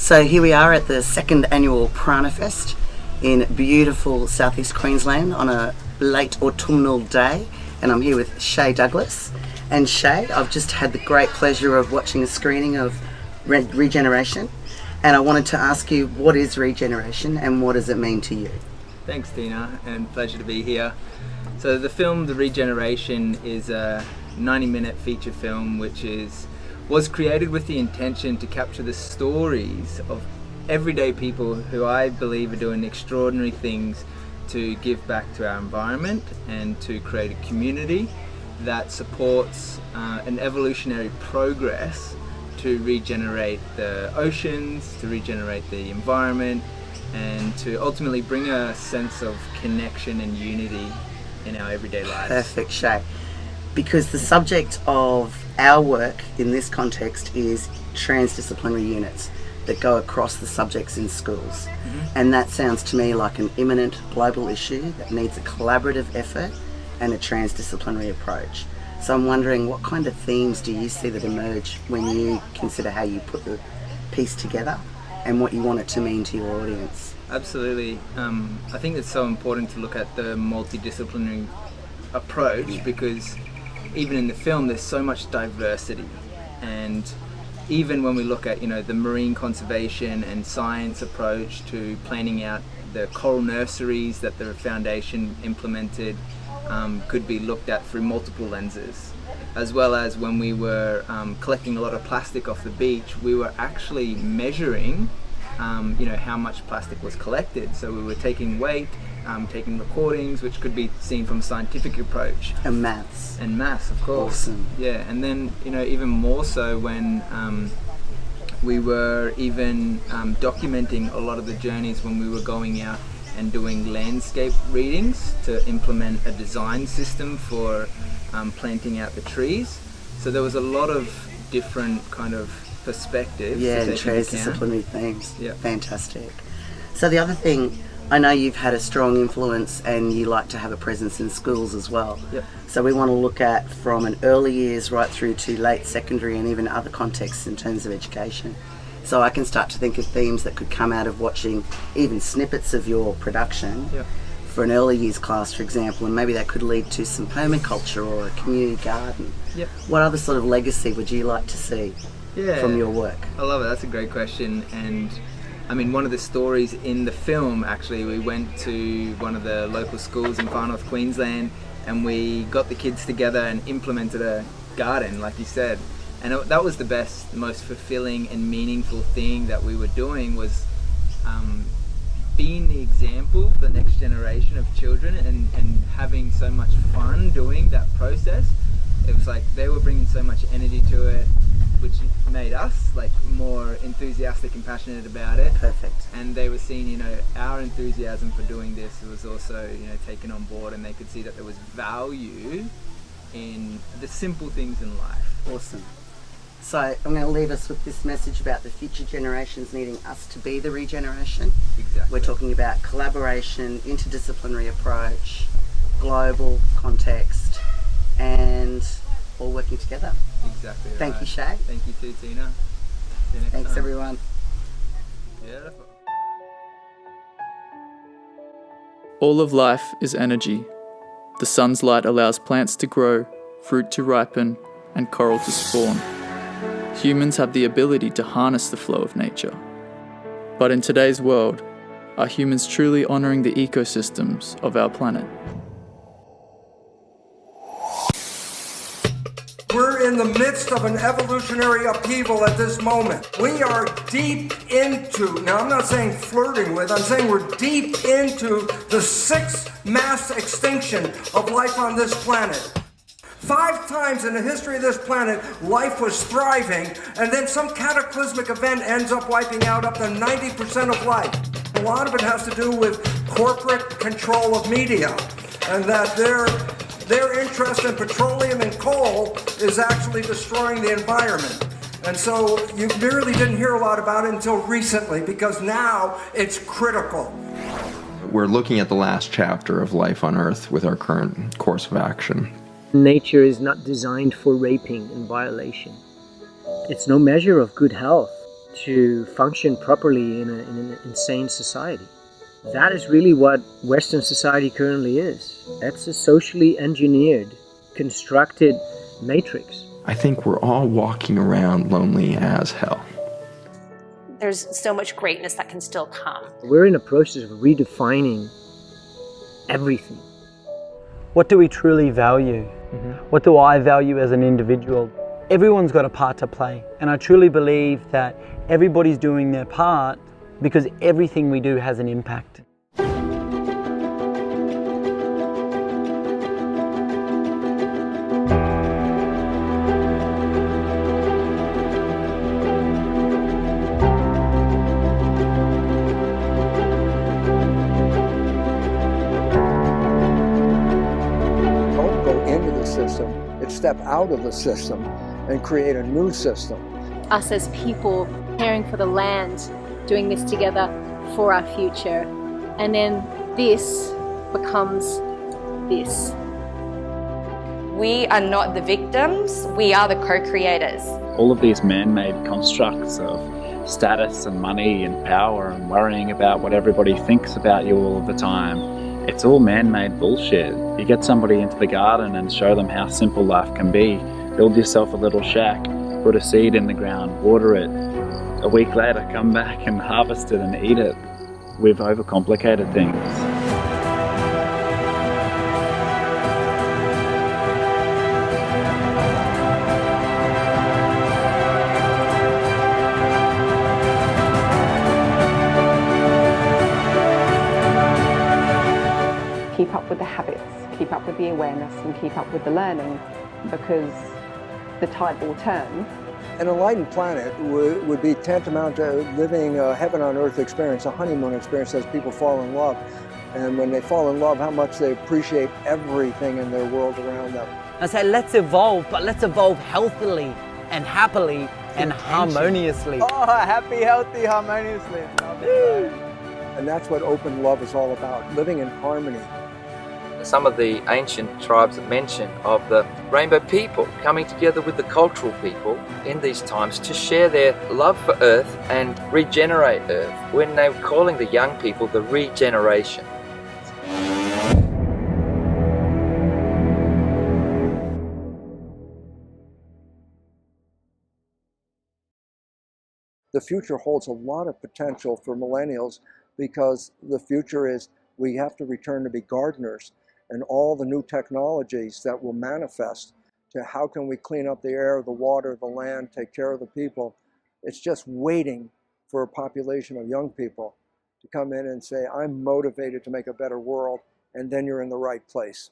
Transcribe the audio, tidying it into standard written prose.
So here we are at the second annual Prana Fest in beautiful southeast Queensland on a late autumnal day, and I'm here with Shay Douglas. And Shay, I've just had the great pleasure of watching a screening of Regeneration, and I wanted to ask you, what is regeneration and what does it mean to you? Thanks, Tina, and pleasure to be here. So the film The Regeneration is a 90-minute feature film which was created with the intention to capture the stories of everyday people who I believe are doing extraordinary things to give back to our environment and to create a community that supports an evolutionary progress to regenerate the oceans, to regenerate the environment, and to ultimately bring a sense of connection and unity in our everyday lives. Perfect, Shay. Because the subject of our work in this context is transdisciplinary units that go across the subjects in schools. And that sounds to me like an imminent global issue that needs a collaborative effort and a transdisciplinary approach. So I'm wondering, what kind of themes do you see that emerge when you consider how you put the piece together and what you want it to mean to your audience? Absolutely. I think it's so important to look at the multidisciplinary approach because even in the film there's so much diversity, and even when we look at the marine conservation and science approach to planning out the coral nurseries that the foundation implemented could be looked at through multiple lenses, as well as when we were collecting a lot of plastic off the beach, we were actually measuring how much plastic was collected. So we were taking weight, taking recordings, which could be seen from a scientific approach. And maths. And maths, of course. Awesome. Yeah, and then, even more so when we were even documenting a lot of the journeys when we were going out and doing landscape readings to implement a design system for planting out the trees. So there was a lot of different kind of perspectives. Yeah, and transdisciplinary themes. Yeah. Fantastic. So the other thing, I know you've had a strong influence and you like to have a presence in schools as well. Yep. So we want to look at from an early years right through to late secondary and even other contexts in terms of education. So I can start to think of themes that could come out of watching even snippets of your production. Yep. For an early years class, for example, and maybe that could lead to some permaculture or a community garden. Yep. What other sort of legacy would you like to see from your work? I love it. That's a great question. And I mean, one of the stories in the film, actually, we went to one of the local schools in Far North Queensland and we got the kids together and implemented a garden, like you said. And that was the best, most fulfilling and meaningful thing that we were doing, was being the example for the next generation of children and having so much fun doing that process. It was like they were bringing so much energy to it, which made us like more enthusiastic and passionate about it. Perfect. And they were seeing, our enthusiasm for doing this was also, taken on board, and they could see that there was value in the simple things in life. Awesome. So I'm going to leave us with this message about the future generations needing us to be the regeneration. Exactly. We're talking about collaboration, interdisciplinary approach, global context, and all working together. Exactly. Thank right. you, Shay. Thank you too, Tina. See you next Thanks, time. everyone. Beautiful. All of life is energy. The sun's light allows plants to grow, fruit to ripen, and coral to spawn. Humans have the ability to harness the flow of nature. But in today's world, are humans truly honouring the ecosystems of our planet? We're in the midst of an evolutionary upheaval at this moment. We are deep into, now I'm not saying flirting with, I'm saying we're deep into the sixth mass extinction of life on this planet. 5 times in the history of this planet, life was thriving, and then some cataclysmic event ends up wiping out up to 90% of life. A lot of it has to do with corporate control of media, and that their interest in petroleum and coal is actually destroying the environment. And so you really didn't hear a lot about it until recently, because now it's critical. We're looking at the last chapter of life on Earth with our current course of action. Nature is not designed for raping and violation. It's no measure of good health. to function properly in an insane society. That is really what Western society currently is. It's a socially engineered, constructed matrix. I think we're all walking around lonely as hell. There's so much greatness that can still come. We're in a process of redefining everything. What do we truly value? What do I value as an individual? Everyone's got a part to play, and I truly believe that everybody's doing their part because everything we do has an impact. Don't go into the system, it's step out of the system and create a new system. Us as people caring for the land, doing this together for our future. And then this becomes this. We are not the victims, we are the co-creators. All of these man-made constructs of status and money and power and worrying about what everybody thinks about you all of the time, it's all man-made bullshit. You get somebody into the garden and show them how simple life can be. Build yourself a little shack, put a seed in the ground, water it. A week later, come back and harvest it and eat it. We've overcomplicated things. Keep up with the habits, keep up with the awareness, and keep up with the learning, because the tide will turn. An enlightened planet would be tantamount to living a heaven on earth experience, a honeymoon experience as people fall in love. And when they fall in love, how much they appreciate everything in their world around them. I say let's evolve, but let's evolve healthily and happily and harmoniously. Oh, happy, healthy, harmoniously. And that's what open love is all about, living in harmony. Some of the ancient tribes that mention of the rainbow people coming together with the cultural people in these times to share their love for Earth and regenerate Earth, when they were calling the young people the regeneration. The future holds a lot of potential for millennials because the future is we have to return to be gardeners, and all the new technologies that will manifest to how can we clean up the air, the water, the land, take care of the people. It's just waiting for a population of young people to come in and say, I'm motivated to make a better world, and then you're in the right place.